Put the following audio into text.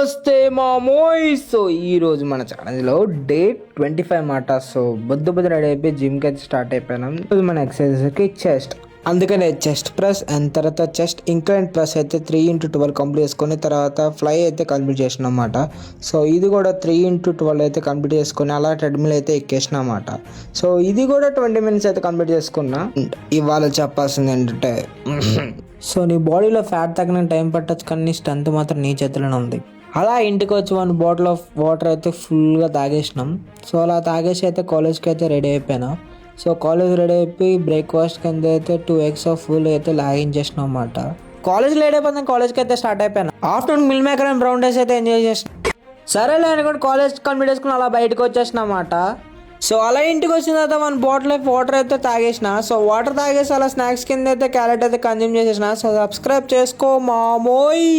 నమస్తే మామోయ్. సో ఈ రోజు మన ఛానల్లో డే 25 మాట. సో బొద్దు రెడీ అయిపోయి జిమ్కి అయితే స్టార్ట్ అయిపోయినాం. ఇది మన ఎక్సర్సైజ్కి చెస్ట్, అందుకనే చెస్ట్ ప్రెస్ అండ్ తర్వాత చెస్ట్ ఇంక్లైన్ ప్రెస్ అయితే 3x12 కంప్లీట్ చేసుకొని తర్వాత ఫ్లై అయితే కంప్లీట్ చేసిన అన్నమాట. సో ఇది కూడా 3x12 అయితే కంప్లీట్ చేసుకొని అలా ట్రెడ్మిల్ అయితే ఎక్కేసిన అన్నమాట. సో ఇది కూడా 20 minutes అయితే కంప్లీట్ చేసుకున్నా. ఇవాళ చెప్పాల్సింది ఏంటంటే సో నీ బాడీలో ఫ్యాట్ తగ్గిన టైం పట్టచ్చు, కానీ నీ స్ట్రెంత్ మాత్రం నీ చేతిలోనే ఉంది. అలా ఇంటికి వచ్చి 1 బాటిల్ ఆఫ్ వాటర్ అయితే ఫుల్గా తాగేసినాం. సో అలా తాగేసి అయితే కాలేజ్కి అయితే రెడీ అయిపోయినా. సో కాలేజ్ రెడీ అయిపోయి బ్రేక్ఫాస్ట్ కింద అయితే 2 eggs ఆఫ్ ఫుల్ అయితే లాగించేసినాం అన్నమాట. కాలేజ్ రెడీ అయిపోయింది, కాలేజ్కి అయితే స్టార్ట్ అయిపోయినా. Afternoon meal maker and brown rice అయితే ఎంజాయ్ చేసిన. సరేలే అనుకోండి కాలేజ్ కంప్లీట్ చేసుకుని అలా బయటకు వచ్చేసిన అన్నమాట. సో అలా ఇంటికి వచ్చిన తర్వాత 1 బాటిల్ ఆఫ్ వాటర్ అయితే తాగేసిన. సో వాటర్ తాగేసి అలా స్నాక్స్ కింద అయితే క్యారెట్ అయితే కన్జ్యూమ్ చేసేసిన. సో సబ్స్క్రైబ్ చేసుకో మామోయ్.